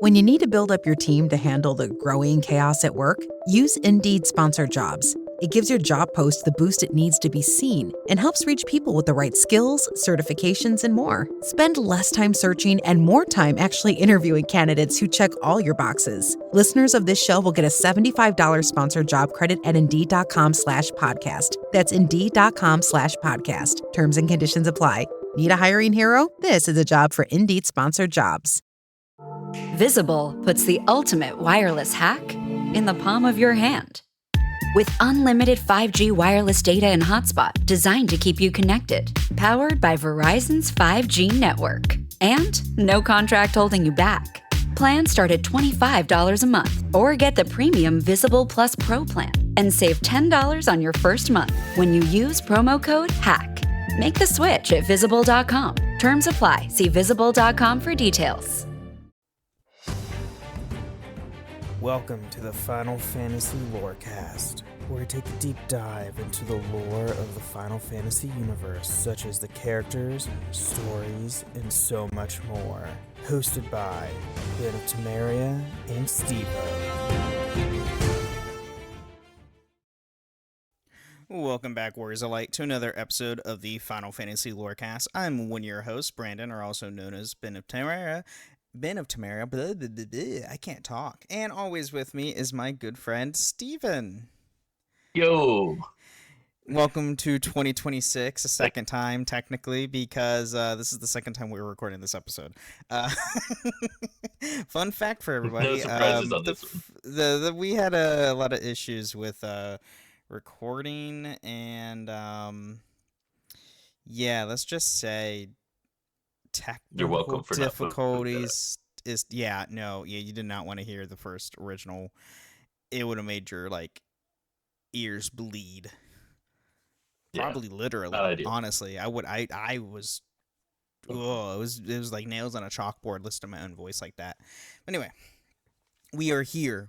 When you need to build up your team to handle the growing chaos at work, use Indeed Sponsored Jobs. It gives your job post the boost it needs to be seen and helps reach people with the right skills, certifications, and more. Spend less time searching and more time actually interviewing candidates who check all your boxes. Listeners of this show will get a $75 sponsored job credit at Indeed.com/podcast. That's Indeed.com/podcast. Terms and conditions apply. Need a hiring hero? This is a job for Indeed Sponsored Jobs. Visible puts the ultimate wireless hack in the palm of your hand. With unlimited 5G wireless data and hotspot designed to keep you connected, powered by Verizon's 5G network. And no contract holding you back. Plans start at $25 a month, or get the premium Visible Plus Pro plan and save $10 on your first month when you use promo code HACK. Make the switch at Visible.com. Terms apply. See Visible.com for details. Welcome to the Final Fantasy Lorecast, where we take a deep dive into the lore of the Final Fantasy universe, such as the characters, stories, and so much more. Hosted by Ben of Temeria and Steve-O. Welcome back, Warriors of Light, to another episode of the Final Fantasy Lorecast. I'm one of your hosts, Brandon, or also known as Ben of Temeria. Blah, blah, blah, I can't talk. And always with me is my good friend, Steven. Yo! Welcome to 2026, a second time, technically, because this is the second time we were recording this episode. Fun fact for everybody. No surprises on this one. We had a lot of issues with recording, and yeah, let's just say You're welcome technical for difficulties you did not want to hear the first original. It would have made your ears bleed. Probably literally. Honestly, it was like nails on a chalkboard listening to my own voice like that. But anyway, we are here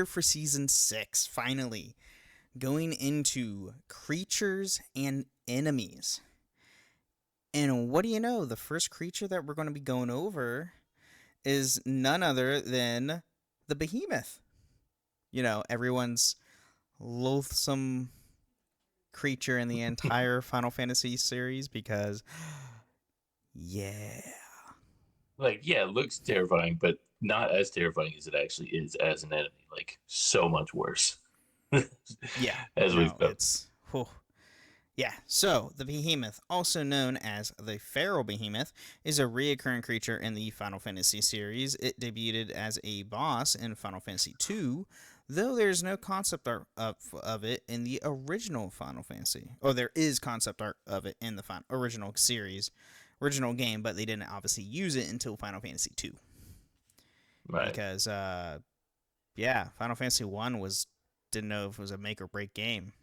for season 6, finally going into creatures and enemies. And what do you know? The first creature that we're going to be going over is none other than the Behemoth. You know, everyone's loathsome creature in the entire Final Fantasy series because, it looks terrifying, but not as terrifying as it actually is as an enemy. So much worse. So the Behemoth, also known as the Feral Behemoth, is a reoccurring creature in the Final Fantasy series. It debuted as a boss in Final Fantasy II, though there's no concept art of it in the original Final Fantasy. Or there is concept art of it in the original game, but they didn't obviously use it until Final Fantasy II. Right. Because, Final Fantasy I didn't know if it was a make or break game.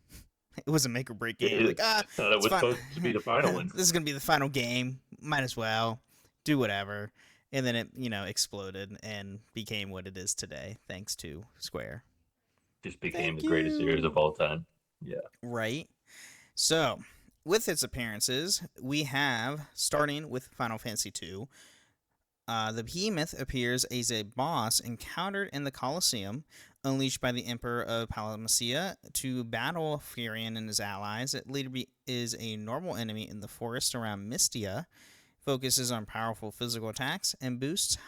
It was a make or break game. I thought it was supposed to be the final one. This is going to be the final game. Might as well do whatever. And then it, exploded and became what it is today, thanks to Square. Just became the greatest series of all time. Yeah. Right. So, with its appearances, we have, starting with Final Fantasy II, the Behemoth appears as a boss encountered in the Colosseum, unleashed by the Emperor of Palmacia to battle Furion and his allies. It later is a normal enemy in the forest around Mystia, focuses on powerful physical attacks, and boasts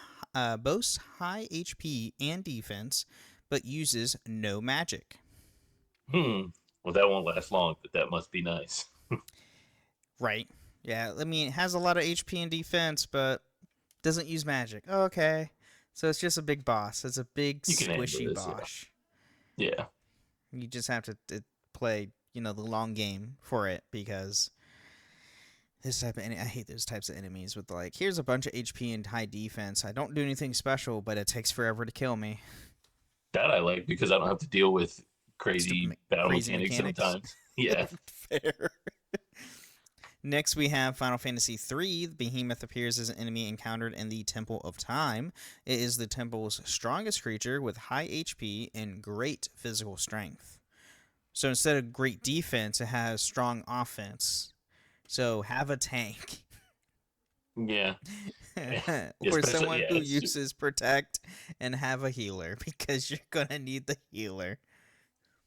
high HP and defense, but uses no magic. Well, that won't last long, but that must be nice. Right. Yeah, it has a lot of HP and defense, but doesn't use magic. Okay. So it's just a big boss. It's a big squishy boss. Yeah. You just have to play, the long game for it, because this type of I hate those types of enemies with here's a bunch of HP and high defense. I don't do anything special, but it takes forever to kill me. That I like because I don't have to deal with crazy battle mechanics sometimes. Yeah. Fair. Next, we have Final Fantasy III. The Behemoth appears as an enemy encountered in the Temple of Time. It is the temple's strongest creature with high HP and great physical strength. So instead of great defense, it has strong offense. So have a tank. Yeah. Or someone who uses protect and have a healer, because you're gonna need the healer.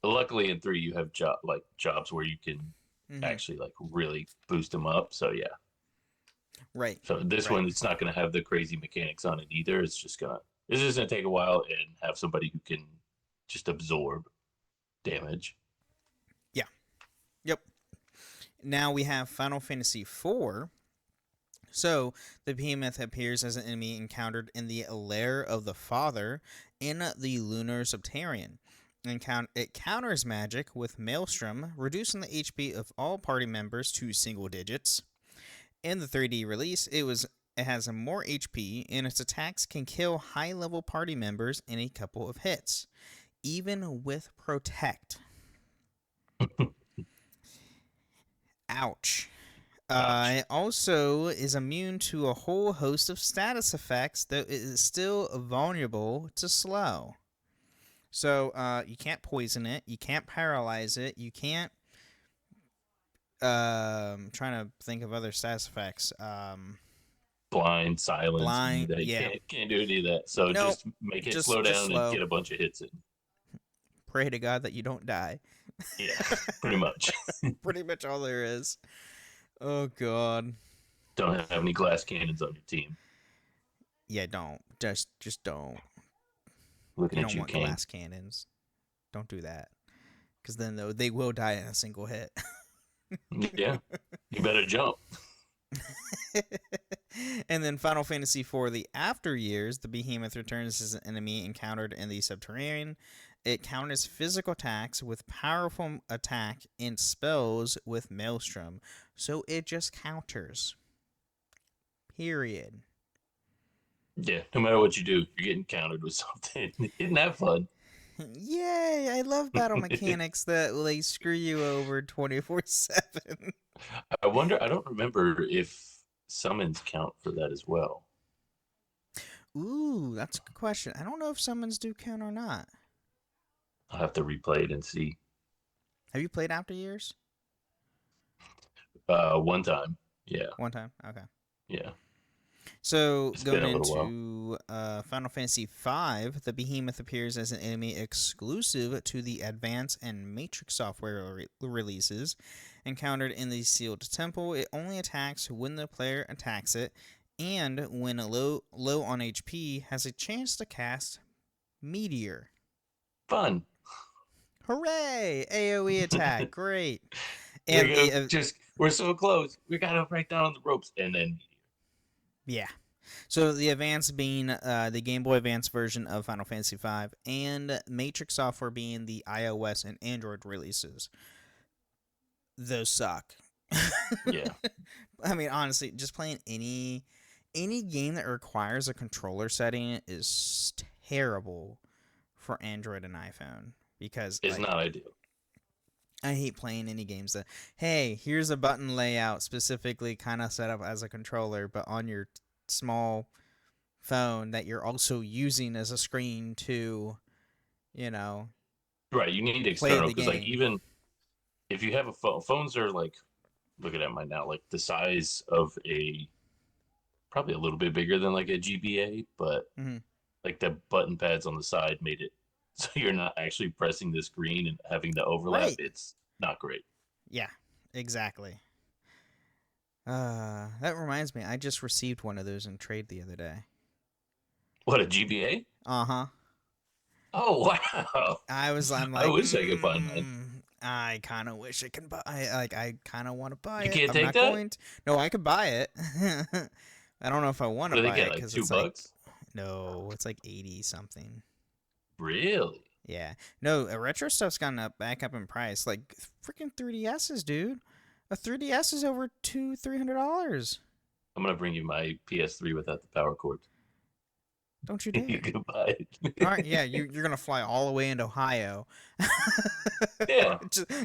Luckily, in 3, you have jobs where you can actually like really boost them up. So yeah. Right. So this one, it's not going to have the crazy mechanics on it either. It's just gonna take a while and have somebody who can just absorb damage. Yeah. Yep. Now we have Final Fantasy IV. So, the Behemoth appears as an enemy encountered in the lair of the Father in the Lunar Subterranean. It counters magic with Maelstrom, reducing the HP of all party members to single digits. In the 3D release, it has more HP, and its attacks can kill high-level party members in a couple of hits, even with Protect. Ouch. It also is immune to a whole host of status effects, though it is still vulnerable to slow. So you can't poison it, you can't paralyze it, you can't. Trying to think of other status effects. Blind, silence, blind, yeah. Can't do any of that. So just make it slow down and get a bunch of hits in. Pray to God that you don't die. Yeah, pretty much. Pretty much all there is. Oh God. Don't have any glass cannons on your team. Yeah, don't. Just don't. Looking you at don't you, want Kane. glass cannons. Don't do that. Because then they will die in a single hit. Yeah. You better jump. And then Final Fantasy IV, the After Years, the Behemoth returns as an enemy encountered in the Subterranean. It counters physical attacks with powerful attack and spells with Maelstrom. So it just counters. Period. Yeah, no matter what you do, you're getting countered with something. Isn't that fun? Yay! I love battle mechanics that screw you over 24/7. I wonder. I don't remember if summons count for that as well. Ooh, that's a good question. I don't know if summons do count or not. I'll have to replay it and see. Have you played After Years? One time. Yeah. One time? Okay. Yeah. So, it's going into Final Fantasy V, the Behemoth appears as an enemy exclusive to the Advance and Matrix software releases. Encountered in the Sealed Temple, it only attacks when the player attacks it, and when low on HP, has a chance to cast Meteor. Fun. Hooray! AoE attack. Great. And we're so close. We got to break down on the ropes, and then yeah. So the Advance being the Game Boy Advance version of Final Fantasy V, and Matrix software being the iOS and Android releases. Those suck. Yeah. I mean, honestly, just playing any game that requires a controller setting is terrible for Android and iPhone, because it's not ideal. I hate playing any games that, hey, here's a button layout specifically kind of set up as a controller, but on your small phone that you're also using as a screen to, Right, you need external, because like even if you have a phone, phones are like, looking at mine now, like the size of probably a little bit bigger than like a GBA, but like the button pads on the side made it so you're not actually pressing the screen and having the overlap. Right. It's not great. Yeah, exactly. That reminds me, I just received one of those in trade the other day. What, a GBA? Uh-huh. Oh, wow. I'm like, I wish I could find mine. I kind of wish I could buy. I kind of want to buy it. You can't take that? No, I could buy it. I don't know if I want to buy it because it's $2. No, it's like 80 something. Really? Yeah. No, retro stuff's gone back up in price. Like freaking 3DSs, dude. A 3DS is over $300. I'm gonna bring you my PS3 without the power cord. Don't you dare. You can buy it. All right, yeah, you're gonna fly all the way into Ohio. Yeah.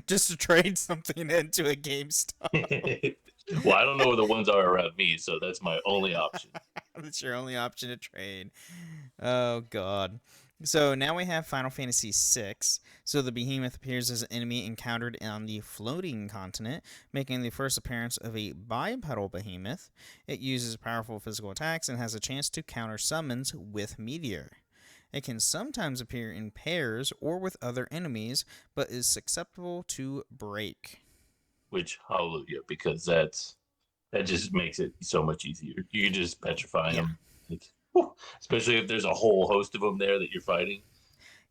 just to trade something into a GameStop. Well, I don't know where the ones are around me, so that's my only option. That's your only option to trade. Oh God. So now we have Final Fantasy VI. So the Behemoth appears as an enemy encountered on the floating continent, making the first appearance of a bipedal behemoth. It uses powerful physical attacks and has a chance to counter summons with Meteor. It can sometimes appear in pairs or with other enemies, but is susceptible to break. Which, hallelujah, because that just makes it so much easier. You can just petrify them. Like, especially if there's a whole host of them there that you're fighting.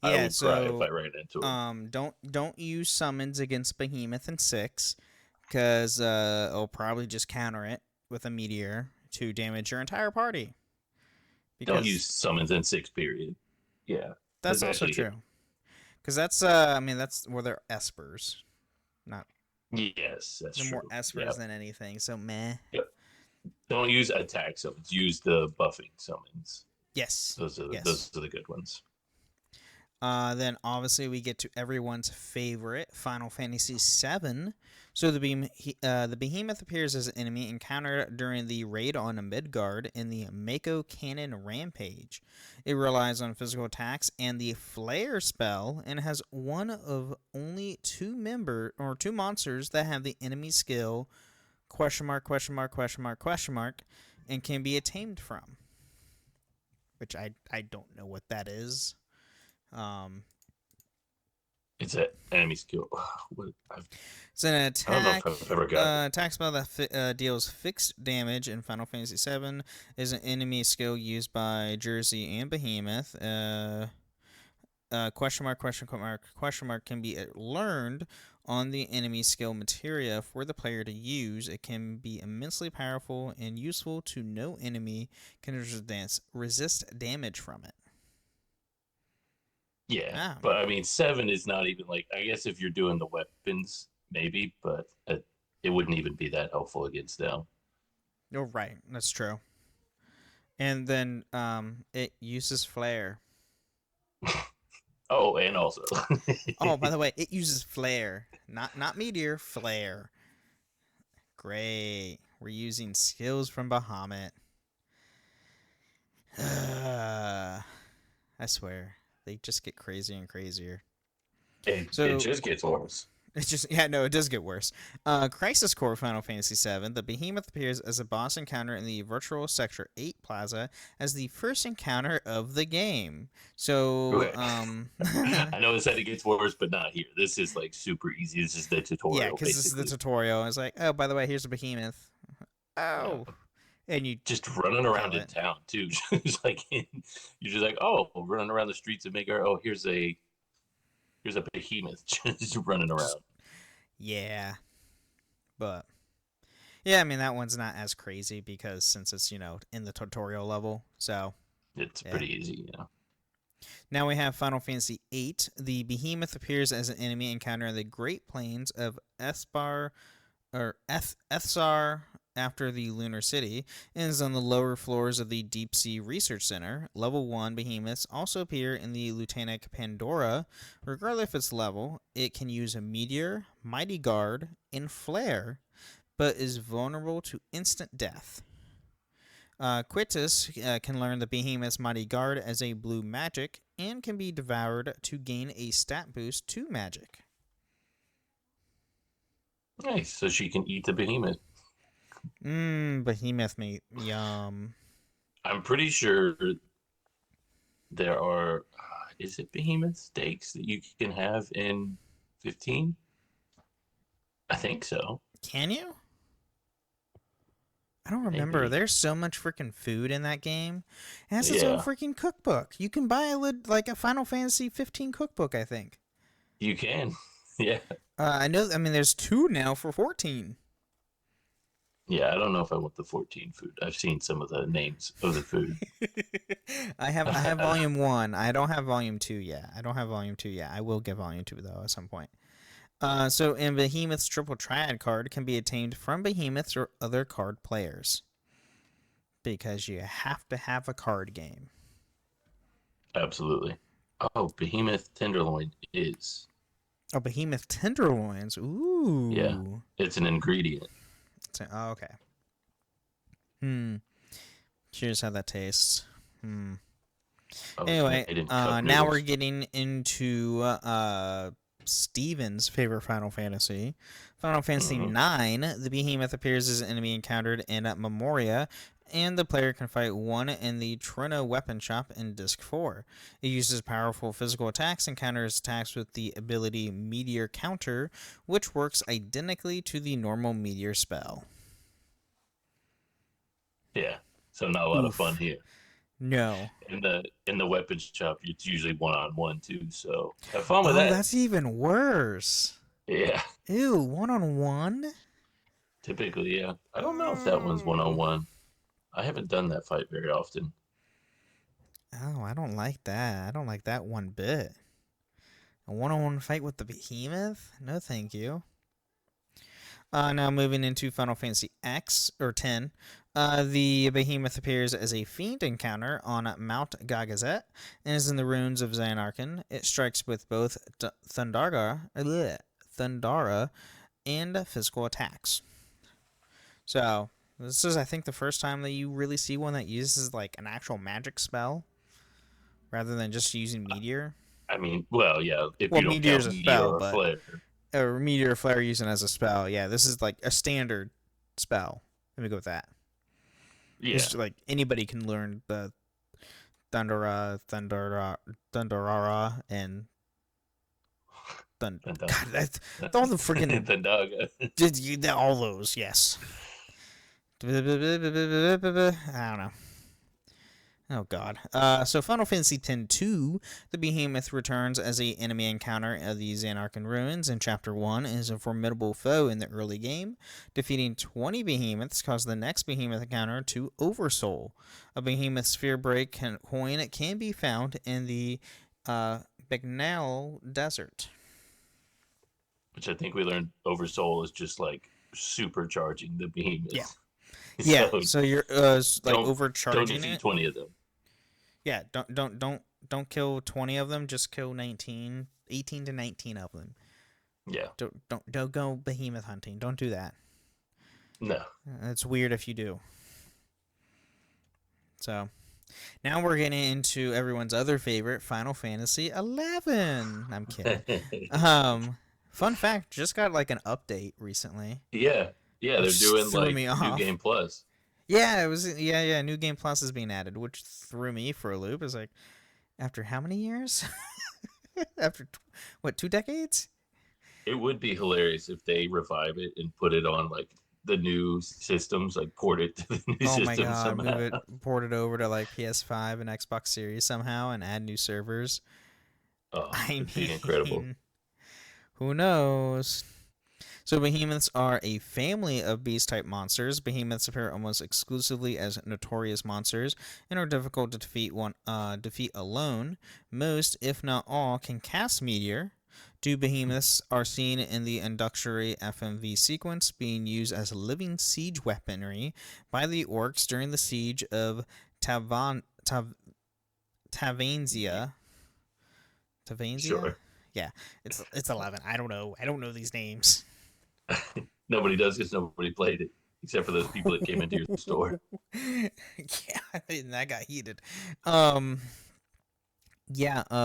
Yeah, I would cry if I ran into them. Don't use summons against Behemoth in 6, because it'll probably just counter it with a meteor to damage your entire party. Because don't use summons in 6, period. Yeah, that's also true. Because that's that's where they're espers, not. Yes, that's true. More espers than anything. So meh. Yep. Don't use attack summons. Use the buffing summons. Yes. Those are the good ones. Then obviously we get to everyone's favorite, Final Fantasy VII. So the Behemoth appears as an enemy encountered during the raid on Midgard in the Mako Cannon Rampage. It relies on physical attacks and the Flare spell, and has one of only two monsters that have the enemy skill ? And can be tamed from. Which I don't know what that is. It's an enemy skill. It's an attack. I don't know if I've ever got attack spell that deals fixed damage in Final Fantasy VII. Is an enemy skill used by Jersey and Behemoth. Question mark can be learned on the enemy skill materia for the player to use. It can be immensely powerful and useful to no enemy can resist damage from it. Yeah, but I mean, 7 is not even like, I guess if you're doing the weapons, maybe, but it wouldn't even be that helpful against them. You're right. That's true. And then it uses flare. Oh, and also. Oh, by the way, it uses flare. Not meteor, flare. Great. We're using skills from Behemoth. I swear. They just get crazier and crazier. It just gets worse. It does get worse. Crisis Core Final Fantasy VII. The Behemoth appears as a boss encounter in the virtual Sector 8 Plaza as the first encounter of the game. So, I know it said it gets worse, but not here. This is like super easy. This is the tutorial. Yeah, because this is the tutorial. It's like, oh, by the way, here's a Behemoth. Oh. Yeah. And you just running around in town too. Just like you're just like, oh, running around the streets of Midgard. Oh, here's a Behemoth just running around. Yeah, but yeah, I mean that one's not as crazy because since it's in the tutorial level, so it's pretty easy. Yeah. Now we have Final Fantasy VIII. The Behemoth appears as an enemy encounter in the Great Plains of Ethzar after the Lunar City, and is on the lower floors of the Deep Sea Research Center. Level 1 Behemoths also appear in the Lieutenant Pandora. Regardless of its level, it can use a Meteor, Mighty Guard, and Flare, but is vulnerable to instant death. Quittis can learn the Behemoth's Mighty Guard as a blue magic, and can be devoured to gain a stat boost to magic. Nice, so she can eat the Behemoth. Behemoth meat. Yum. I'm pretty sure there are, is it Behemoth steaks that you can have in 15? I think so. Can you? I don't remember. Maybe. There's so much freaking food in that game. It has its own freaking cookbook. You can buy a Final Fantasy 15 cookbook, I think. You can. Yeah. I know. I mean, there's 2 now for 14. Yeah, I don't know if I want the 14 food. I've seen some of the names of the food. I have volume 1. I don't have volume 2 yet. I will get volume 2 though at some point. So in Behemoth's Triple Triad card can be obtained from Behemoths or other card players. Because you have to have a card game. Absolutely. Oh, Behemoth Tenderloin is. Oh, Behemoth Tenderloins. Ooh. Yeah, it's an ingredient. Oh, okay. Here's how that tastes. Anyway, made in now cup noodles. we're getting into Steven's favorite Final Fantasy. Final Fantasy IX, the Behemoth appears as an enemy encountered in Memoria, and the player can fight one in the Trina weapon shop in Disc 4. It uses powerful physical attacks and counters attacks with the ability Meteor Counter, which works identically to the normal Meteor spell. Yeah, so not a lot of fun here. No. In the weapons shop, it's usually 1-on-1 too, so have fun with that. Oh, that's even worse. Yeah. Ew, 1-on-1? Typically, yeah. I don't know if that one's 1-on-1. I haven't done that fight very often. Oh, I don't like that. I don't like that one bit. A 1-on-1 fight with the Behemoth? No, thank you. Now moving into Final Fantasy X, or 10. The Behemoth appears as a fiend encounter on Mount Gagazet and is in the ruins of Xanarkhan. It strikes with both Thundara and physical attacks. So, this is, I think, the first time that you really see one that uses, like, an actual magic spell rather than just using Meteor. I mean, well, yeah, if you don't Meteor's count a Meteor spell, or but Flare. Or Meteor Flare using as a spell. Yeah, this is like a standard spell. Let me go with that. Yeah. It's like anybody can learn the Thundara, and God, that's all the friggin' Thundaga. all those, yes. I don't know. Oh god. So Final Fantasy X-2, the Behemoth returns as an enemy encounter of the Xanarkhan ruins in Chapter 1 and is a formidable foe in the early game. Defeating 20 Behemoths caused the next Behemoth encounter to Oversoul. A Behemoth Sphere Break coin can be found in the Techinal Desert. Which I think we learned Oversoul is just like supercharging the Behemoth. Yeah. Yeah, so you're like overcharging don't defeat it. 20 of them. Yeah, don't kill 20 of them, just kill 18 to 19 of them. Yeah. Don't go behemoth hunting. Don't do that. No. It's weird if you do. So, now we're getting into everyone's other favorite, Final Fantasy 11. I'm kidding. Fun fact, just got like an update recently. Yeah. Yeah, they're doing like New Game Plus. Yeah, it was New Game Plus is being added, which threw me for a loop. It's like, after how many years? After what, 2 decades? It would be hilarious if they revive it and put it on like the new systems, like port it to the new systems. Oh my god, somehow. port it over to like PS5 and Xbox Series somehow and add new servers. Oh, it'd be incredible. Who knows? So behemoths are a family of beast-type monsters. Behemoths appear almost exclusively as notorious monsters and are difficult to defeat alone. Most, if not all, can cast Meteor. 2 behemoths are seen in the introductory FMV sequence, being used as living siege weaponry by the orcs during the siege of Tavanzia. Sure. Yeah, it's 11. I don't know these names. Nobody does because nobody played it, except for those people that came into your store. Yeah, that got heated.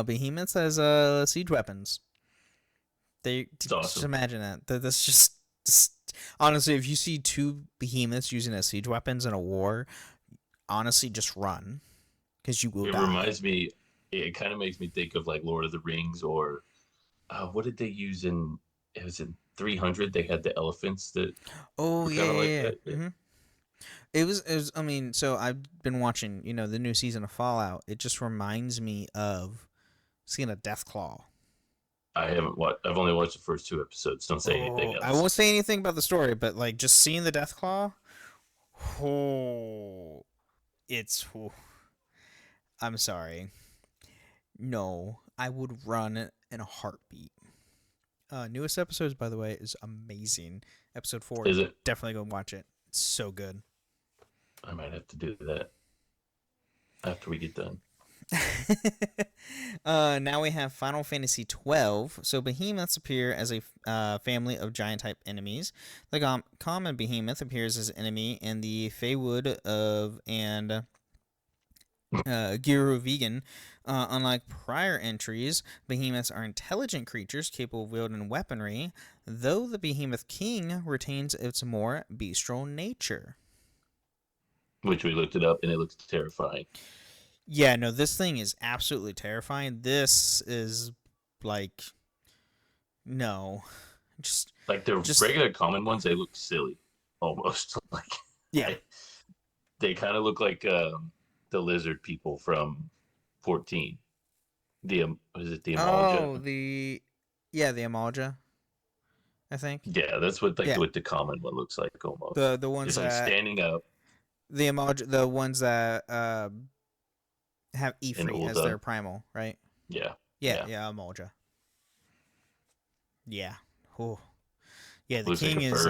Behemoths has siege weapons. It's awesome. Just imagine that. That's just honestly, if you see 2 behemoths using as siege weapons in a war, honestly, just run, because you will die. It reminds me. It kind of makes me think of like Lord of the Rings, or what did they use in? It was in 300. They had the elephants that. Oh yeah. Mm-hmm. It was. I mean, so I've been watching, the new season of Fallout. It just reminds me of seeing a Deathclaw. I haven't watched. I've only watched the first 2 episodes. Don't say anything else. I won't say anything about the story, but like just seeing the Deathclaw. I'm sorry. No, I would run in a heartbeat. Newest episodes, by the way, is amazing. Episode 4. Is it? Definitely go watch it. It's so good. I might have to do that after we get done. Now we have Final Fantasy 12. So behemoths appear as a family of giant-type enemies. The common behemoth appears as an enemy in the Feywood of and Guru Vegan. Unlike prior entries, behemoths are intelligent creatures capable of wielding weaponry, though the Behemoth King retains its more bestial nature. Which we looked it up, and it looks terrifying. Yeah, no, this thing is absolutely terrifying. This is like, no, just like the regular common ones. They look silly, almost. Like yeah, they kind of look like the lizard people from 14. Is it the Amalja? Oh, the Amalja, I think. Yeah, that's what what the common one looks like almost. The ones it's that like standing up. The Amalja, the ones that have Ifrit as their primal, right? Yeah. Yeah, Amalja. Yeah. Oh. Yeah, the looks king like is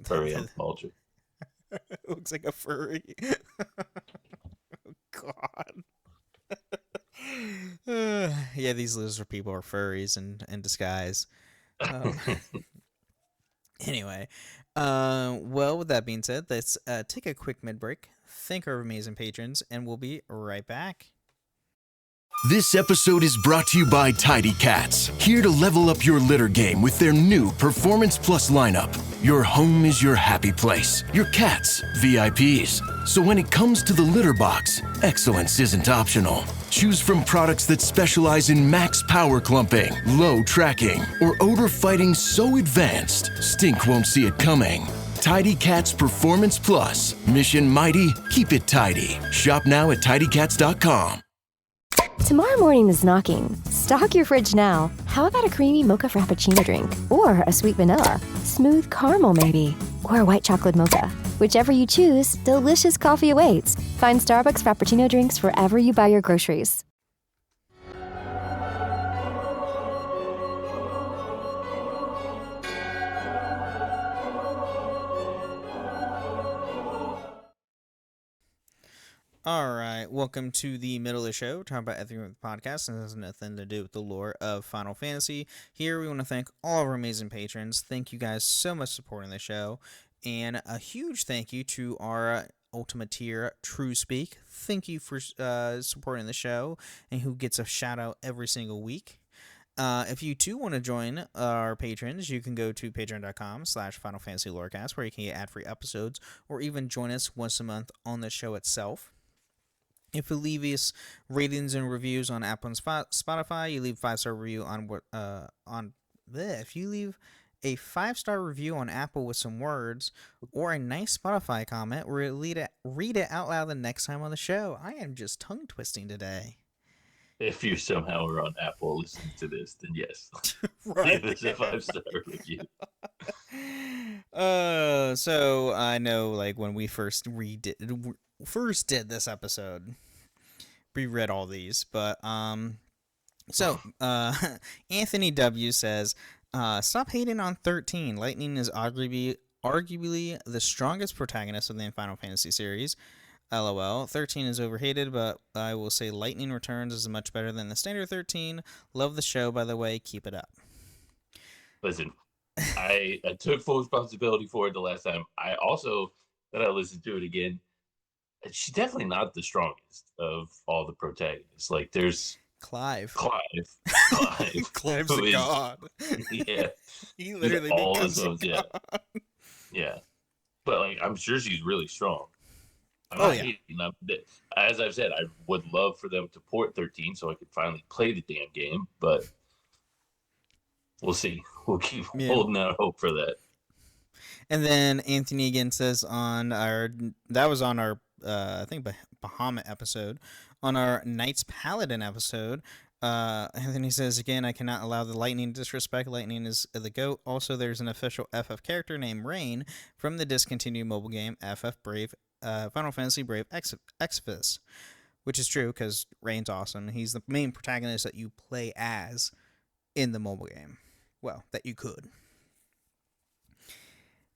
furry Amalja. Looks like a furry. Oh, God. Yeah, these lizard people are furries in disguise. Anyway, well, with that being said, let's take a quick mid break, thank our amazing patrons, and we'll be right back. This episode is brought to you by Tidy Cats, here to level up your litter game with their new Performance Plus lineup. Your home is your happy place, your cats, VIPs. So when it comes to the litter box, excellence isn't optional. Choose from products that specialize in max power clumping, low tracking, or odor fighting so advanced, stink won't see it coming. Tidy Cats Performance Plus. Mission mighty, keep it tidy. Shop now at tidycats.com. Tomorrow morning is knocking. Stock your fridge now. How about a creamy mocha frappuccino drink? Or a sweet vanilla? Smooth caramel, maybe? Or a white chocolate mocha? Whichever you choose, delicious coffee awaits. Find Starbucks Frappuccino drinks wherever you buy your groceries. All right, welcome to the middle of the show, talking about everything with the podcast, and this has nothing to do with the lore of Final Fantasy. Here, we want to thank all of our amazing patrons. Thank you guys so much for supporting the show, and a huge thank you to our Ultimate Tier, True Speak. Thank you for supporting the show, and who gets a shout out every single week. If you too want to join our patrons, you can go to patreon.com/Final Fantasy Lorecast, where you can get ad-free episodes, or even join us once a month on the show itself. If you leave us ratings and reviews on Apple and Spotify, you leave 5-star review if you leave a 5-star review on Apple with some words or a nice Spotify comment, we'll read it out loud the next time on the show. I am just tongue twisting today. If you somehow are on Apple listening to this, then yes, right. Leave us a 5-star review. So I know, like, when we first did this episode, we read all these, but Anthony W says, stop hating on 13. Lightning is arguably the strongest protagonist of the Final Fantasy series. LOL. 13 is overhated, but I will say Lightning Returns is much better than the standard 13. Love the show, by the way. Keep it up. Listen, I took full responsibility for it the last time. I also, that I listened to it again, she's definitely not the strongest of all the protagonists. Like, there's Clive. Clive's a god. Yeah. He literally all becomes of those, a god. Yeah. But, like, I'm sure she's really strong. As I've said, I would love for them to port 13 so I could finally play the damn game, but we'll see. We'll keep holding out hope for that. And then Anthony again says I think Behemoth episode, on our Knights Paladin episode, Anthony says again, I cannot allow the Lightning disrespect. Lightning is the GOAT. Also, there's an official FF character named Rain from the discontinued mobile game FF Brave, Final Fantasy Brave Exvius, which is true because Rain's awesome. He's the main protagonist that you play as in the mobile game. Well, that you could.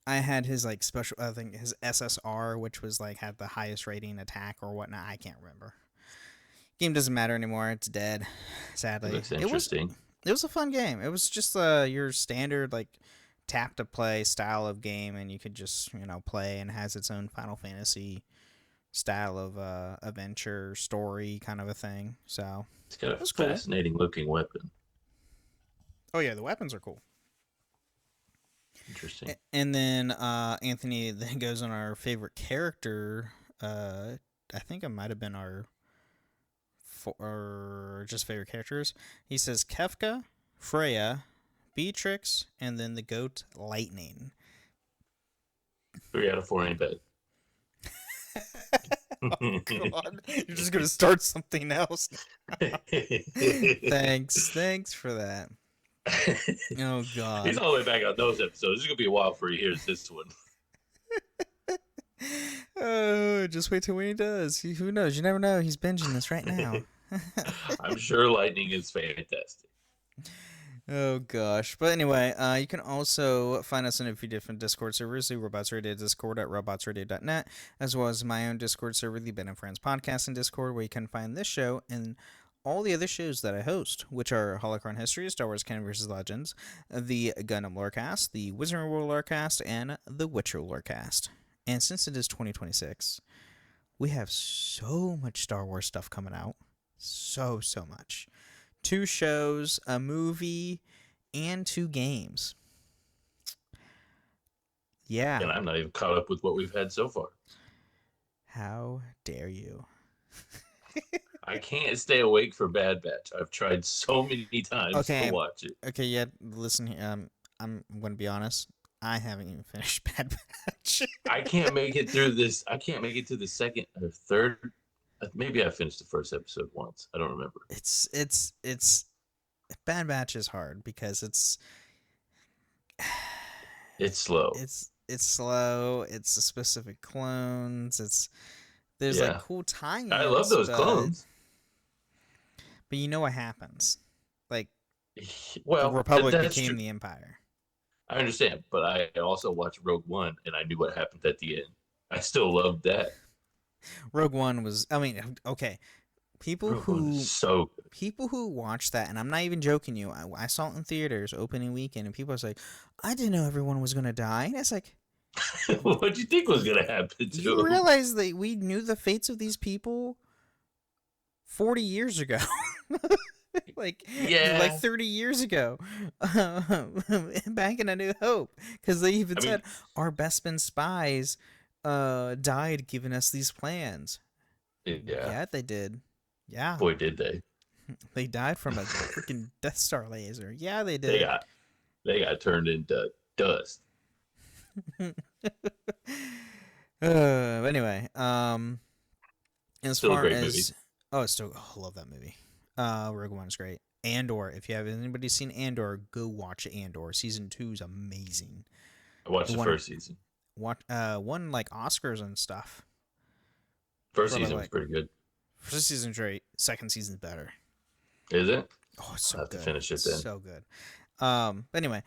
I had his special, I think his SSR, which was had the highest rating attack or whatnot. I can't remember. Game doesn't matter anymore. It's dead, sadly. It looks interesting. It was a fun game. It was just your standard tap to play style of game, and you could just play, and it has its own Final Fantasy style of adventure story kind of a thing. So it's got a that's fascinating looking weapon. Oh yeah, the weapons are cool. Interesting. And then Anthony then goes on our favorite character. I think it might have been our just favorite characters. He says Kefka, Freya, Beatrix, and then the goat Lightning. 3 out of 4 ain't bad. Oh God! You're just gonna start something else. Thanks for that. Oh God! He's all the way back on those episodes. It's gonna be a while before he hears this one. Oh, just wait till when he does. Who knows? You never know. He's binging this right now. I'm sure Lightning is fantastic. Oh gosh. But anyway, you can also find us in a few different Discord servers, the Robots Radio Discord at robotsradio.net, as well as my own Discord server, the Ben and Friends Podcast in Discord, where you can find this show and all the other shows that I host, which are Holocron History, Star Wars Canon vs. Legends, the Gundam Lorecast, the Wizarding World Lorecast, and the Witcher Lorecast. And since it is 2026, we have so much Star Wars stuff coming out. So much. 2 shows, a movie, and 2 games. Yeah. And I'm not even caught up with what we've had so far. How dare you? I can't stay awake for Bad Batch. I've tried so many times to watch it. Okay, yeah, listen here. I'm going to be honest. I haven't even finished Bad Batch. I can't make it through this. I can't make it to the second or third. Maybe I finished the first episode once. I don't remember. It's Bad Batch is hard because it's slow. It's slow. It's a specific clones. There's like cool tie-ins. I love those clones. But you know what happens? Like, well, the Republic became the Empire. I understand, but I also watched Rogue One, and I knew what happened at the end. I still loved that. Rogue One was, I mean, okay. People who watch that, and I'm not even joking you, I saw it in theaters opening weekend, and people was like, I didn't know everyone was going to die. And it's like, what do you think was going to happen to you realize that we knew the fates of these people 40 years ago? like 30 years ago, back in A New Hope, because they even said our best-been spies died giving us these plans. Yeah, they did. Yeah, boy, did they. They died from a freaking Death Star laser. Yeah, they did. They got turned into dust. Anyway, as still far a great as movie. I love that movie. Rogue One is great. Andor, if you have anybody seen Andor, go watch Andor. Season 2 is amazing. I watched the first season. Won like Oscars and stuff. First season was pretty good. First season's great. Second season's better. Is it? Oh, it's so I'll have good. to finish it then. So good. Anyway,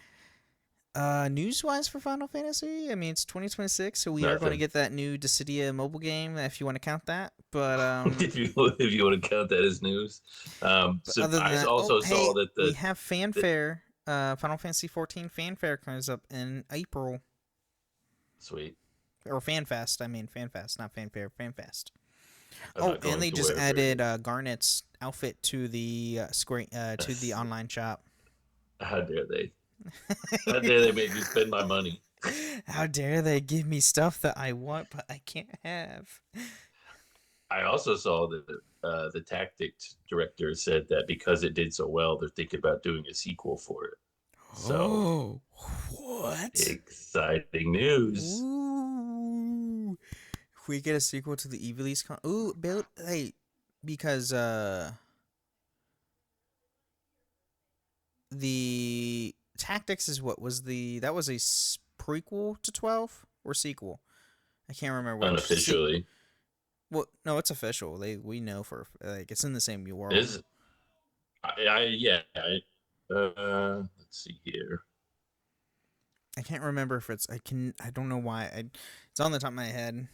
news-wise for Final Fantasy, I mean, it's 2026, so we are going to get that new Dissidia mobile game, if you want to count that. But if you want to count that as news, so I also saw that we have fanfare. Final Fantasy 14 fanfare comes up in April. Sweet. Or FanFest. I mean, FanFest, not fanfare. FanFest. And they just added Garnet's outfit to the to the online shop. How dare they? How dare they make me spend my money? How dare they give me stuff that I want but I can't have? I also saw that the tactics director said that because it did so well, they're thinking about doing a sequel for it. So, what? Exciting news! Ooh. If we get a sequel to the Evilise because the Tactics is that was a prequel to 12 or sequel? I can't remember. Unofficially. Well, no, it's official. We know for it's in the same world. Is let's see here. I can't remember if it's. I don't know why. It's on the top of my head,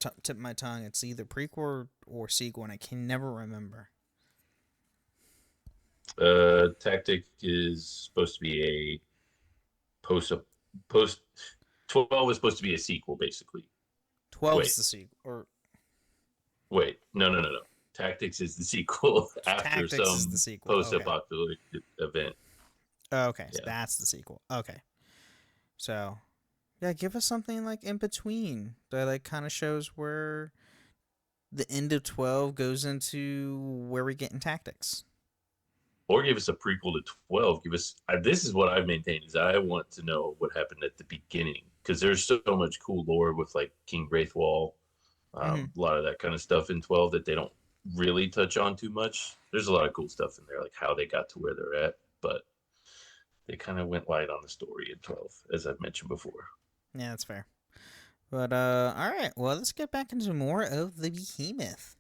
tip of my tongue. It's either prequel or sequel, and I can never remember. Tactic is supposed to be a post 12 is supposed to be a sequel, basically. 12 is the sequel, or Wait, no. Tactics is the sequel after Tactics some is the sequel. post-apocalyptic event. Okay, so that's the sequel. Okay. So, yeah, give us something like in between that like kind of shows where the end of 12 goes into where we get in tactics. Or give us a prequel to 12. Give us this is what I've maintained is I want to know what happened at the beginning because there's so much cool lore with like King Wraithwall, a lot of that kind of stuff in 12 that they don't really touch on too much. There's a lot of cool stuff in there, like how they got to where they're at, but they kind of went light on the story in 12, as I've mentioned before. Yeah, that's fair. But all right, well, let's get back into more of the Behemoth.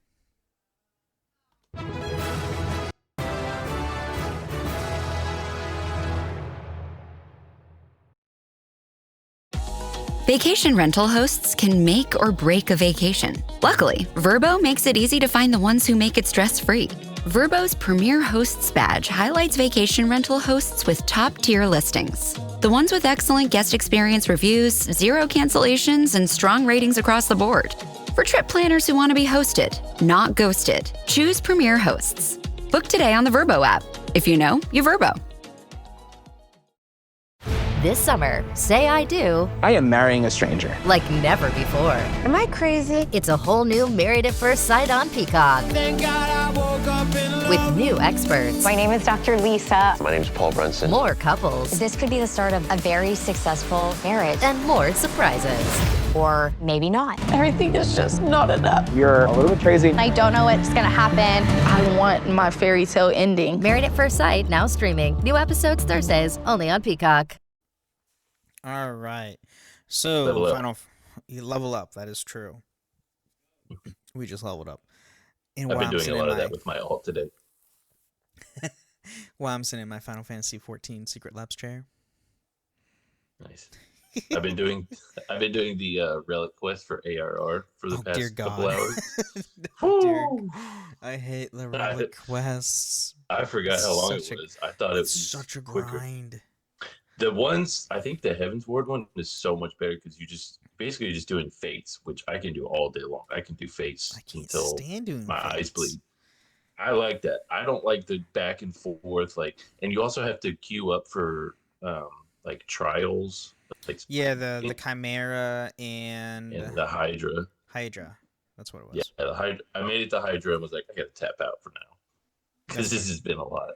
Vacation rental hosts can make or break a vacation. Luckily, Vrbo makes it easy to find the ones who make it stress-free. Vrbo's Premier Hosts badge highlights vacation rental hosts with top-tier listings. The ones with excellent guest experience reviews, 0 cancellations, and strong ratings across the board. For trip planners who want to be hosted, not ghosted, choose Premier Hosts. Book today on the Vrbo app. If you know, you Vrbo. This summer, say I do. I am marrying a stranger. Like never before. Am I crazy? It's a whole new Married at First Sight on Peacock. Thank God I woke up in love. With new experts. My name is Dr. Lisa. My name is Paul Brunson. More couples. This could be the start of a very successful marriage. And more surprises. Or maybe not. Everything is just not enough. You're a little bit crazy. I don't know what's gonna happen. I want my fairy tale ending. Married at First Sight, now streaming. New episodes Thursdays, only on Peacock. All right. So, level up. That is true. We just leveled up. And I've been doing a lot of that with my alt today. While I'm sitting in my Final Fantasy 14 Secret Labs chair. Nice. I've been doing the relic quest for ARR for the past couple hours. I hate the relic quests. I forgot how long it was. I thought it was such a quicker. grind. The ones, I think the Heaven's Ward one is so much better because you basically just doing fates, which I can do all day long. I can do fates until my eyes bleed. I like that. I don't like the back and forth, and you also have to queue up for like trials. The Chimera and the Hydra. Hydra, that's what it was. Yeah, the Hydra. I made it to Hydra and was like, I gotta tap out for now because this has been a lot.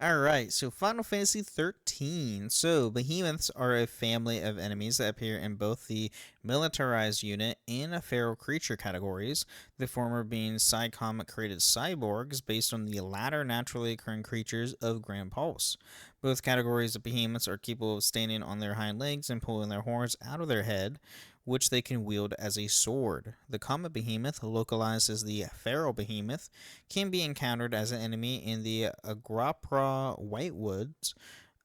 All right, so Final Fantasy 13. So Behemoths are a family of enemies that appear in both the militarized unit and feral creature categories, the former being Psycom-created cyborgs based on the latter naturally occurring creatures of Grand Pulse. Both categories of Behemoths are capable of standing on their hind legs and pulling their horns out of their head, which they can wield as a sword. The Comet Behemoth, localized as the Feral Behemoth, can be encountered as an enemy in the Agrapra Whitewoods,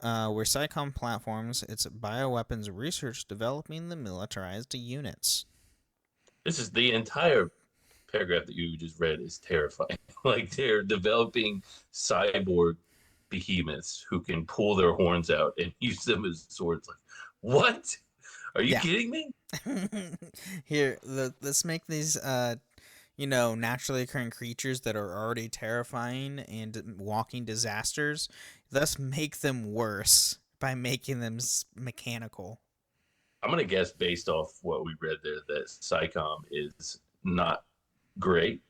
where Psycom platforms its bioweapons research developing the militarized units. This is the entire paragraph that you just read is terrifying. They're developing cyborg behemoths who can pull their horns out and use them as swords. What? Are you kidding me? Here, let's make these, naturally occurring creatures that are already terrifying and walking disasters. Let's make them worse by making them mechanical. I'm going to guess based off what we read there that Psycom is not great.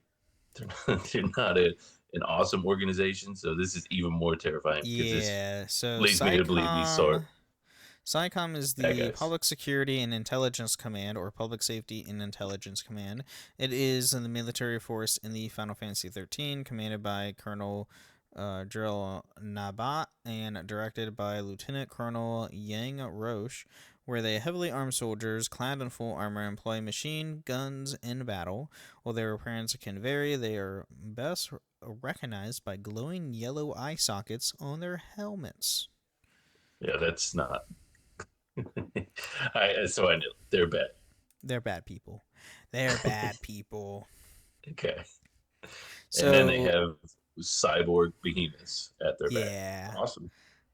They're not an awesome organization, so this is even more terrifying. Yeah, so leads me to believe these sort. Psycom is the Public Security and Intelligence Command, or Public Safety and Intelligence Command. It is in the military force in the Final Fantasy XIII, commanded by Colonel Drill Nabat and directed by Lieutenant Colonel Yang Roche, where they heavily armed soldiers clad in full armor employ machine guns in battle. While their appearance can vary, they are best recognized by glowing yellow eye sockets on their helmets. Yeah, that's not... So I knew they're bad. They're bad people. They're bad people. Okay. So, and then they have cyborg behemoths at their back. Yeah. Awesome.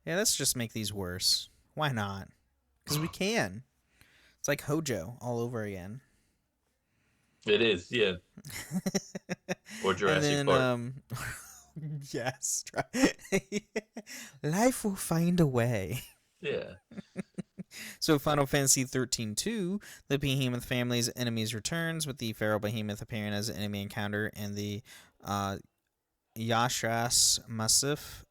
Yeah, let's just make these worse. Why not? Because we can. It's like Hojo all over again. It is, yeah. Or Jurassic Park. Yes. Life will find a way. Yeah. So Final Fantasy 13-2, the Behemoth family's enemies returns, with the feral Behemoth appearing as an enemy encounter in the Yashras Massif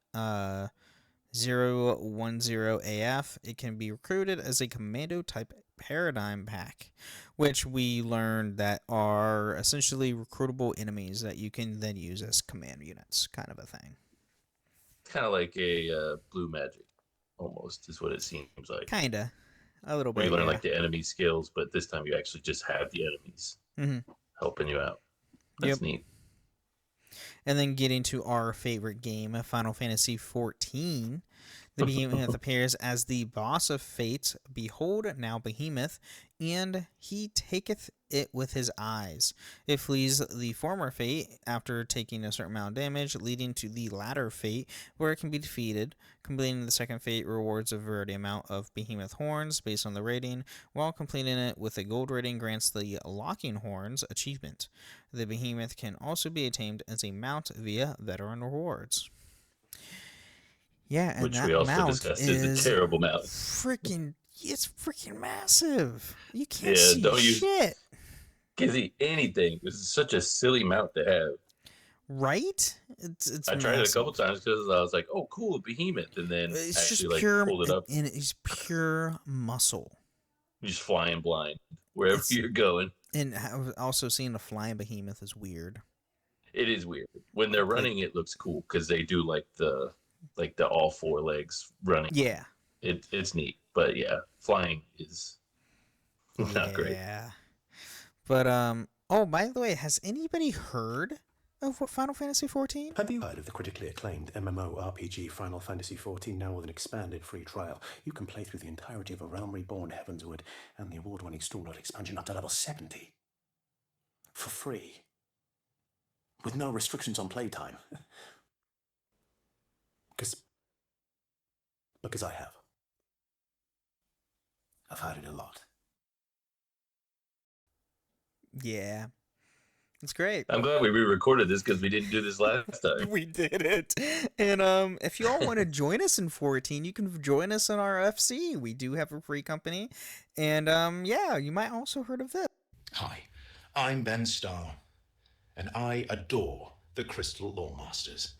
010AF. It can be recruited as a commando-type paradigm pack, which we learned that are essentially recruitable enemies that you can then use as command units, kind of a thing. Kind of like a blue magic, almost, is what it seems like. Kinda. A little Where bit, you learn yeah. like the enemy skills, but this time you actually just have the enemies helping you out. That's neat. And then getting to our favorite game, Final Fantasy XIV, the Behemoth appears as the boss of fate. Behold, now Behemoth, and he taketh it with his eyes. It flees the former fate after taking a certain amount of damage, leading to the latter fate, where it can be defeated. Completing the second fate rewards a variety amount of Behemoth horns based on the rating, while completing it with a gold rating grants the Locking Horns achievement. The Behemoth can also be attained as a mount via veteran rewards. Yeah, and which that we also mount discussed is a terrible mount. It's freaking massive. You can't Yeah, see shit. Can't see anything. This is such a silly mount to have. Right? It's I tried it a couple times because I was like, "Oh, cool, a Behemoth," and then it's actually just pure, pulled it up, and it's pure muscle. You're just flying blind wherever you're going. And also seeing a flying Behemoth is weird. It is weird. When they're running, it looks cool because they do like the all four legs running. Yeah, it's neat, but yeah, flying is not great. Yeah, but oh, by the way, has anybody heard of what Final Fantasy XIV? Have you heard of the critically acclaimed MMORPG Final Fantasy XIV, now with an expanded free trial? You can play through the entirety of A Realm Reborn, Heavensward, and the award-winning Stormlord expansion up to level 70. For free. With no restrictions on playtime. Because I have. I've heard it a lot. Yeah. It's great. I'm glad we re-recorded this because we didn't do this last time. We did it. And if you all want to join us in 14, you can join us in our FC. We do have a free company. And yeah, you might also heard of this. Hi, I'm Ben Starr, and I adore the Crystal Lore Masters.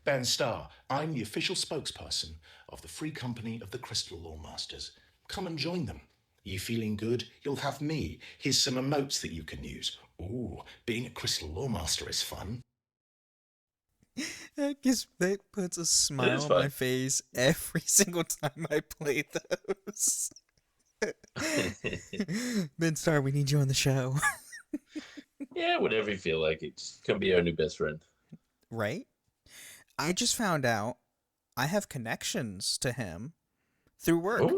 Ben Starr, I'm the official spokesperson of the free company of the Crystal Lore Masters. Come and join them. You feeling good? You'll have me. Here's some emotes that you can use. Ooh, being a Crystal Lore Master is fun. That puts a smile on my face every single time I play those. Ben Starr, we need you on the show. Yeah, whatever you feel like. It's gonna be our new best friend. Right? I just found out I have connections to him through work.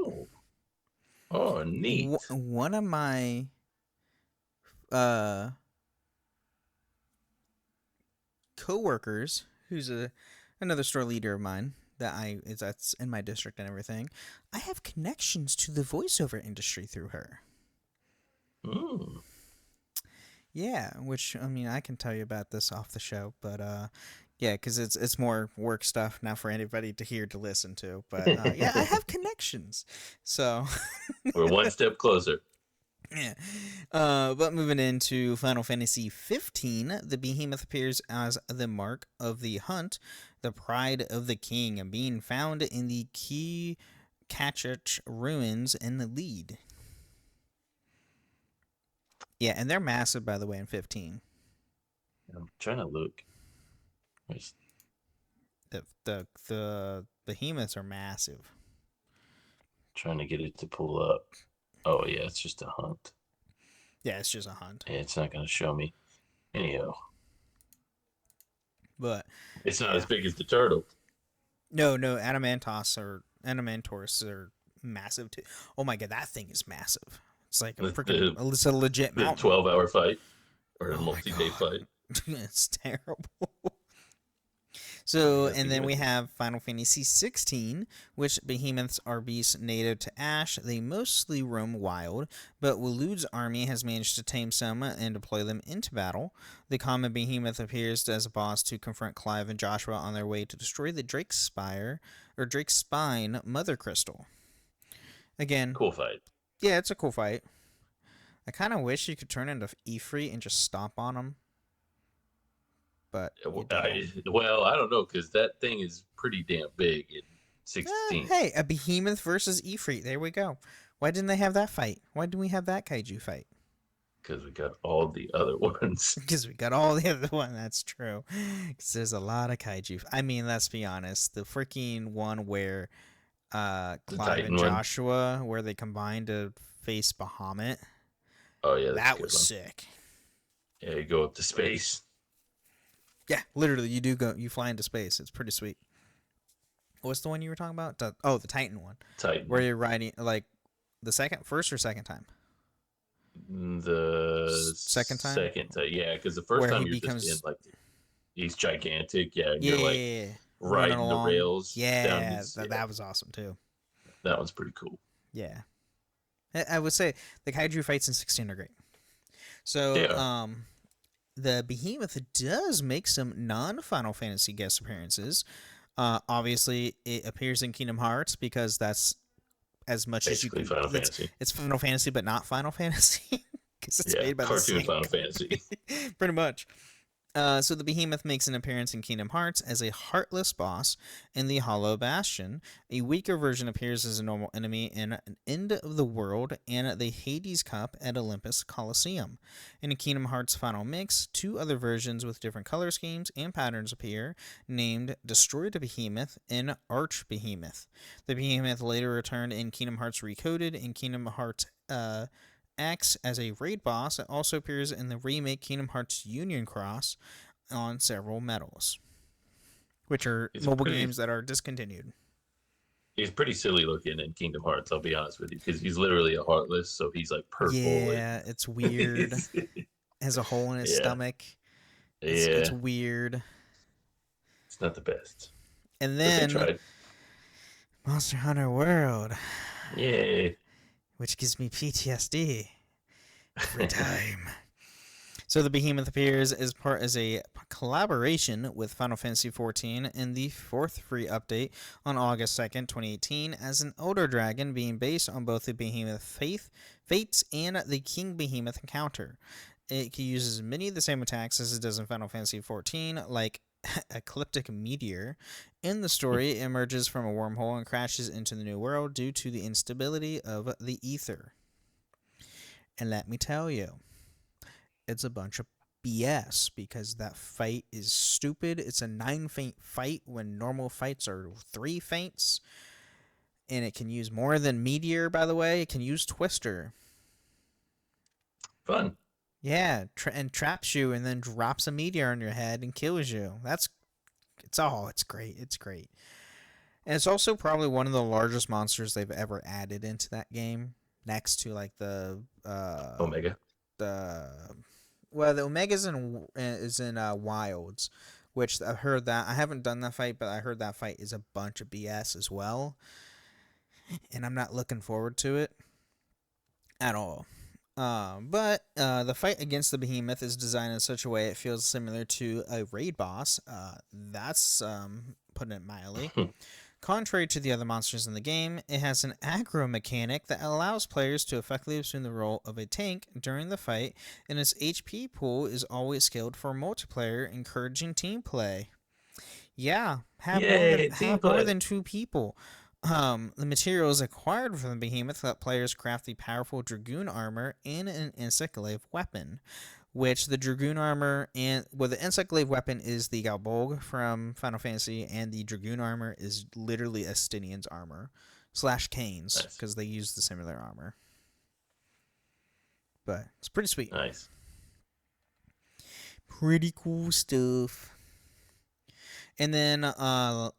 Oh, neat. One of my co-workers, who's another store leader of mine that's in my district and everything, I have connections to the voiceover industry through her. Ooh. Yeah, which, I mean, I can tell you about this off the show, but yeah, because it's more work stuff now for anybody to hear to listen to. But yeah, I have connections, so we're one step closer. Yeah. But moving into Final Fantasy 15, the Behemoth appears as the Mark of the Hunt, the Pride of the King, being found in the Key Kachach ruins in the lead. Yeah, and they're massive, by the way, in 15. I'm trying to look. The Behemoths are massive. Trying to get it to pull up. Oh, yeah, it's just a hunt. Yeah, it's just a hunt. Yeah, it's not going to show me. Anyhow. But it's not as big as the turtle. No, Adamantors are massive too. Oh my god, that thing is massive. It's like a freaking, it's a legit mountain. 12-hour fight or a multi-day fight. It's terrible. So, and then we have Final Fantasy 16, which behemoths are beasts native to Ash. They mostly roam wild, but Waloed's army has managed to tame some and deploy them into battle. The common behemoth appears as a boss to confront Clive and Joshua on their way to destroy the Drake's Spine Mother Crystal. Again, cool fight. Yeah, it's a cool fight. I kind of wish you could turn into Ifrit and just stomp on him. But I don't know, because that thing is pretty damn big in 16. Hey, a behemoth versus Ifrit. There we go. Why didn't they have that fight? Why didn't we have that kaiju fight? Because we got all the other ones. Because we got all the other one. That's true. Because there's a lot of kaiju. I mean, let's be honest. The freaking one where Clive and Joshua, where they combined to face Behemoth. Oh, yeah. That was sick. Yeah, you go up to space. Yeah, literally, you fly into space. It's pretty sweet. What's the one you were talking about? The Titan one. Titan. Where you're riding, like, first or second time? The second time? Second time, yeah, because the first time you're just in, like, he's gigantic, and you're, like, riding the rails. Yeah, that was awesome, too. That one's pretty cool. Yeah. I would say the kaiju fights in 16 are great. So, the Behemoth does make some non-Final Fantasy guest appearances. Obviously, it appears in Kingdom Hearts because that's as much basically as you can. Final Fantasy. It's Final Fantasy, but not Final Fantasy because it's made by cartoon the same Final Fantasy. Pretty much. So the Behemoth makes an appearance in Kingdom Hearts as a heartless boss in the Hollow Bastion. A weaker version appears as a normal enemy in an End of the World and the Hades Cup at Olympus Coliseum. In a Kingdom Hearts Final Mix, 2 other versions with different color schemes and patterns appear, named Destroy the Behemoth and Arch Behemoth. The Behemoth later returned in Kingdom Hearts Recoded and Kingdom Hearts X as a raid boss. It also appears in the remake Kingdom Hearts Union Cross on several medals, which are mobile games that are discontinued. He's pretty silly looking in Kingdom Hearts, I'll be honest with you, because he's literally a heartless, so he's like purple. Yeah, it's weird. Has a hole in his stomach. It's weird. It's not the best. And then Monster Hunter World. Yeah. Which gives me PTSD every time. So the Behemoth appears as a collaboration with Final Fantasy XIV in the 4th free update on August 2nd, 2018, as an older dragon being based on both the Behemoth Fates and the King Behemoth encounter. It uses many of the same attacks as it does in Final Fantasy XIV, like Ecliptic Meteor. In the story, it emerges from a wormhole and crashes into the new world due to the instability of the ether. And let me tell you, it's a bunch of BS because that fight is stupid. It's a 9-feint fight when normal fights are 3 feints. And it can use more than Meteor, by the way. It can use Twister. Fun. Yeah, and traps you and then drops a meteor on your head and kills you. It's great. It's great. And it's also probably one of the largest monsters they've ever added into that game, next to like the Omega. The Omega is in Wilds, which I heard that. I haven't done that fight, but I heard that fight is a bunch of BS as well. And I'm not looking forward to it at all. But the fight against the Behemoth is designed in such a way it feels similar to a raid boss. That's putting it mildly. Contrary to the other monsters in the game, it has an aggro mechanic that allows players to effectively assume the role of a tank during the fight, and its HP pool is always scaled for multiplayer, encouraging team play. Yeah, have more than 2 people. The materials acquired from the Behemoth let players craft the powerful Dragoon armor and an Insect-glaive weapon, which the Dragoon armor the Insect-glaive weapon is the Galbolg from Final Fantasy, and the Dragoon armor is literally Estinian's armor / Kane's, because they use the similar armor. But it's pretty sweet. Nice. Pretty cool stuff. And then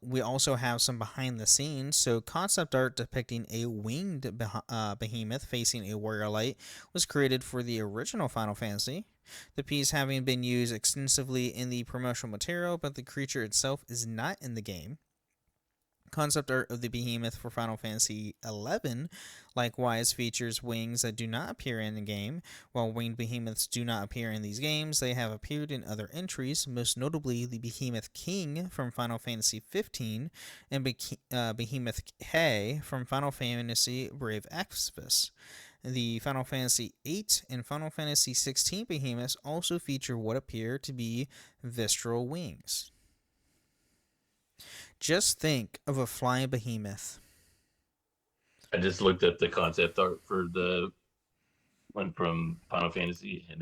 we also have some behind the scenes. So concept art depicting a winged behemoth facing a warrior light was created for the original Final Fantasy. The piece having been used extensively in the promotional material, but the creature itself is not in the game. Concept art of the Behemoth for Final Fantasy XI likewise features wings that do not appear in the game. While winged behemoths do not appear in these games, they have appeared in other entries, most notably the Behemoth King from Final Fantasy XV and Behemoth K from Final Fantasy Brave Exvius. The Final Fantasy VIII and Final Fantasy XVI behemoths also feature what appear to be visceral wings. Just think of a flying behemoth. I just looked at the concept art for the one from Final Fantasy, and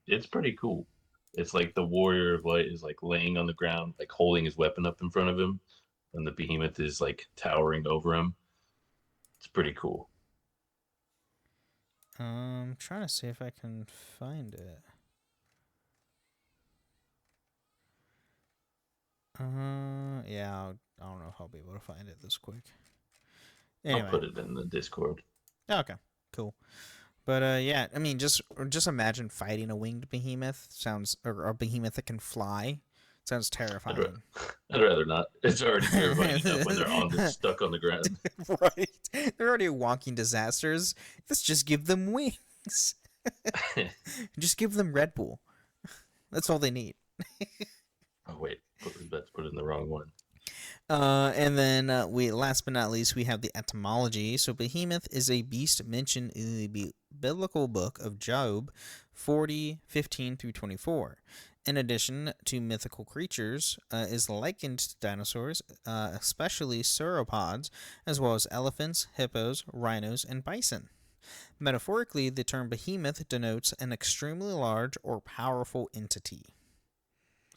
it's pretty cool. It's like the warrior of light is like laying on the ground, like holding his weapon up in front of him, and the behemoth is like towering over him. It's pretty cool. I'm trying to see if I can find it. Yeah, I don't know if I'll be able to find it this quick. Anyway. I'll put it in the Discord. Okay, cool. But yeah, I mean, just imagine fighting a winged behemoth. Or a behemoth that can fly. Sounds terrifying. I'd rather not. It's already terrifying enough when they're stuck on the ground. Right. They're already walking disasters. Let's just give them wings. Just give them Red Bull. That's all they need. Oh wait, let's put it in the wrong one. And then last but not least, we have the etymology. So Behemoth is a beast mentioned in the biblical book of Job 40:15 through 24. In addition to mythical creatures, is likened to dinosaurs, especially sauropods, as well as elephants, hippos, rhinos, and bison. Metaphorically, the term behemoth denotes an extremely large or powerful entity.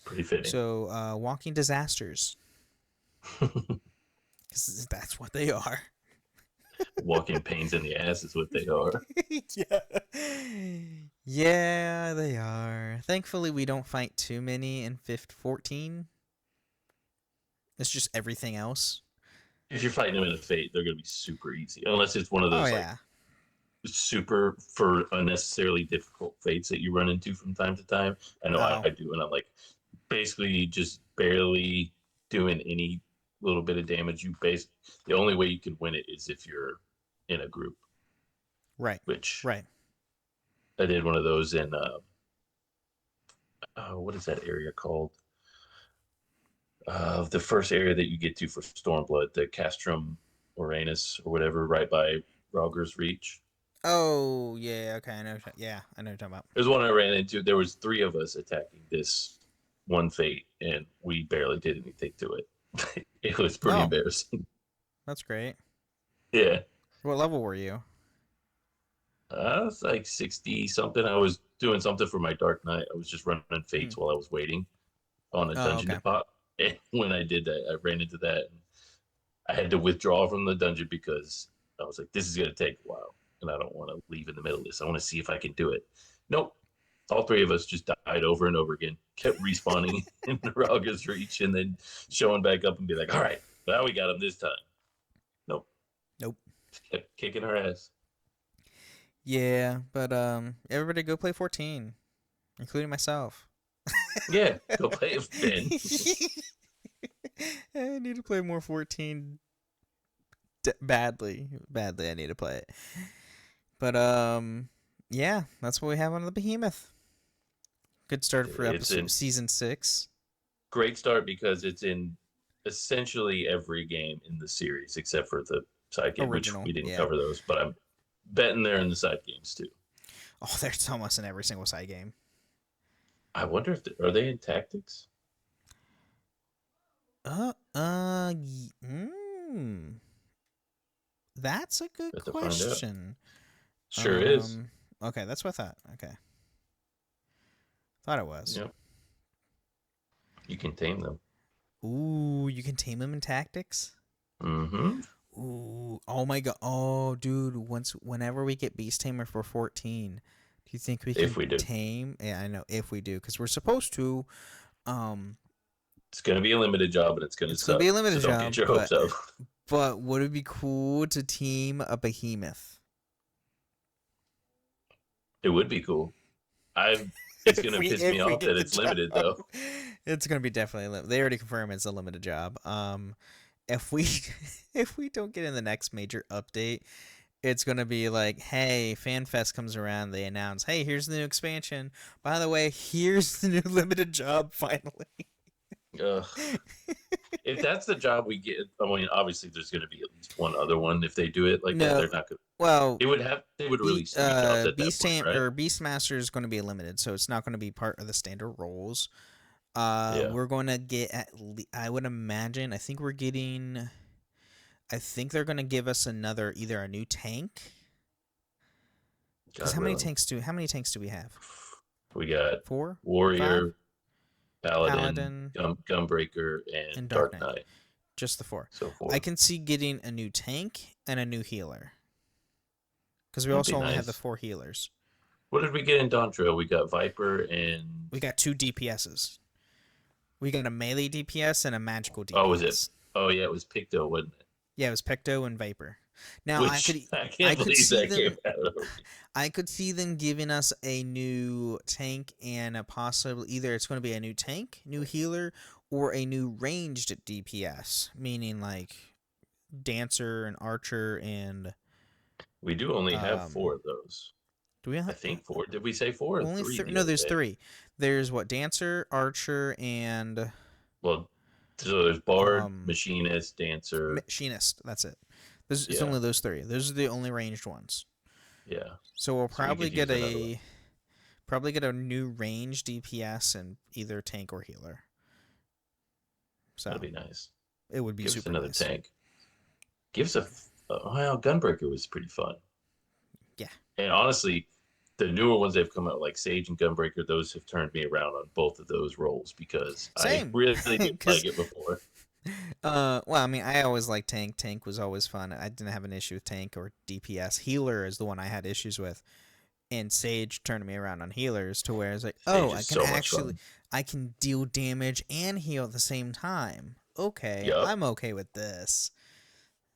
Pretty fitting. So, walking disasters. Because that's what they are. Walking pains in the ass is what they are. Yeah, they are. Thankfully, we don't fight too many in 14. It's just everything else. If you're fighting them in a fate, they're going to be super easy. Unless it's one of those super for unnecessarily difficult fates that you run into from time to time. I know I do, and I'm like basically just barely doing any little bit of damage. The only way you can win it is if you're in a group. Right. I did one of those in what is that area called? The first area that you get to for Stormblood, the Castrum Uranus or whatever, right by Rogger's Reach. Oh yeah, okay, I know. Yeah, I know what you're talking about. There's one I ran into. There was 3 of us attacking this one fate, and we barely did anything to it. It was pretty embarrassing. That's great. Yeah. What level were you? I was like 60 something. I was doing something for my Dark Knight. I was just running fates while I was waiting on a dungeon to pop. And when I did that, I ran into that. And I had to withdraw from the dungeon because I was like, this is going to take a while. And I don't want to leave in the middle of this. I want to see if I can do it. Nope. All 3 of us just died over and over again. Kept respawning in the Rogger's Reach and then showing back up and be like, all right, now we got him this time. Nope. Just kept kicking our ass. Yeah, but everybody go play 14, including myself. Yeah, go play it, Ben. I need to play more 14. Badly, I need to play it. But yeah, that's what we have on the Behemoth. Good start for season 6. Great start because it's in essentially every game in the series except for the side game, which we didn't cover those. But I'm betting they're in the side games too. Oh, there's almost in every single side game. I wonder if are they in Tactics? That's a good question. Sure is. Okay, that's what I thought. Okay. Thought it was. Yep. You can tame them. Ooh, you can tame them in Tactics? Mm-hmm. Ooh, oh my god. Oh, dude, whenever we get Beast Tamer for 14, do you think we can tame? Yeah, I know, if we do, because we're supposed to. It's going to be a limited job, and it's going to suck. It's going to be a limited job. Don't get your hopes up. But would it be cool to team a Behemoth? It would be cool. I've It's gonna piss me off that it's limited though. It's gonna be definitely limited. They already confirmed it's a limited job. If we if we don't get in the next major update, it's gonna be like, hey, FanFest comes around, they announce, hey, here's the new expansion. By the way, here's the new limited job finally. If that's the job we get, I mean, obviously there's going to be at least one other one. If they do it like that, they're not going. Well, they would release three jobs at Beast that point, right? or Beastmaster is going to be limited, so it's not going to be part of the standard roles. We're going to get I would imagine. I think we're getting. I think they're going to give us either a new tank. Because how many tanks do we have? We got 4, Warrior, 5? Paladin, Gunbreaker, and Dark Knight. Just the 4. So 4. I can see getting a new tank and a new healer. Because we also only have the 4 healers. What did we get in Dawn Trail? We got Viper and... We got 2 DPSs. We got a melee DPS and a magical DPS. Oh, was it? Oh, yeah, it was Picto, wasn't it? Yeah, it was Picto and Viper. Now, I could see them giving us a new tank and a possible... Either it's going to be a new tank, new healer, or a new ranged DPS. Meaning, like, Dancer and Archer and... We do only have 4 of those. Do we have? I think 4. Did we say 4 or only 3? No, there's 3. There's what? Dancer, Archer, and... Well, so there's Bard, Machinist, Dancer... Machinist, that's it. It's only those 3. Those are the only ranged ones. Yeah. So we'll probably get a new range DPS and either tank or healer. So that'd be nice. It would be Give super us another nice. tank. Give us well, Gunbreaker was pretty fun. Yeah. And honestly, the newer ones that have come out, like Sage and Gunbreaker, those have turned me around on both of those roles because I really didn't like it before. Well, I mean, I always liked tank. Tank was always fun. I didn't have an issue with tank or DPS. Healer is the one I had issues with. And Sage turned me around on healers to where it's like, I can deal damage and heal at the same time. Okay, yep. I'm okay with this.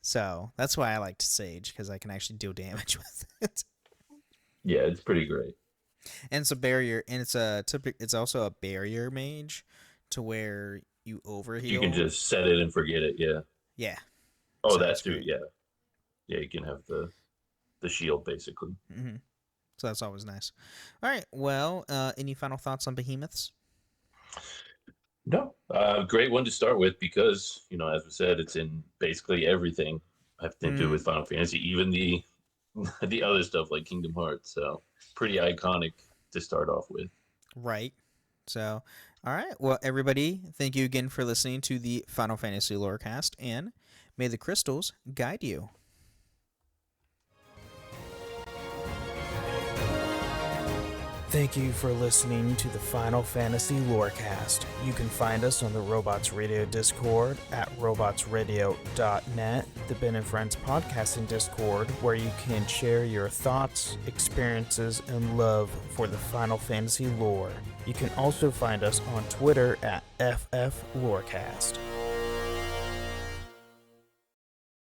So that's why I liked Sage, because I can actually deal damage with it. Yeah, it's pretty great. And it's a barrier, and it's also a barrier mage, to where you overheal. You can just set it and forget it. Yeah. Yeah. Oh, so that too. Great. Yeah. Yeah, you can have the shield basically. Mm-hmm. So that's always nice. All right. Well, any final thoughts on Behemoths? No. Great one to start with because, as we said, it's in basically everything having to do with Final Fantasy, even the other stuff like Kingdom Hearts. So pretty iconic to start off with. Right. So, all right. Well, everybody, thank you again for listening to the Final Fantasy Lorecast, and may the crystals guide you. Thank you for listening to the Final Fantasy Lorecast. You can find us on the Robots Radio Discord at robotsradio.net, the Ben and Friends podcasting Discord, where you can share your thoughts, experiences, and love for the Final Fantasy lore. You can also find us on Twitter at FFLorecast.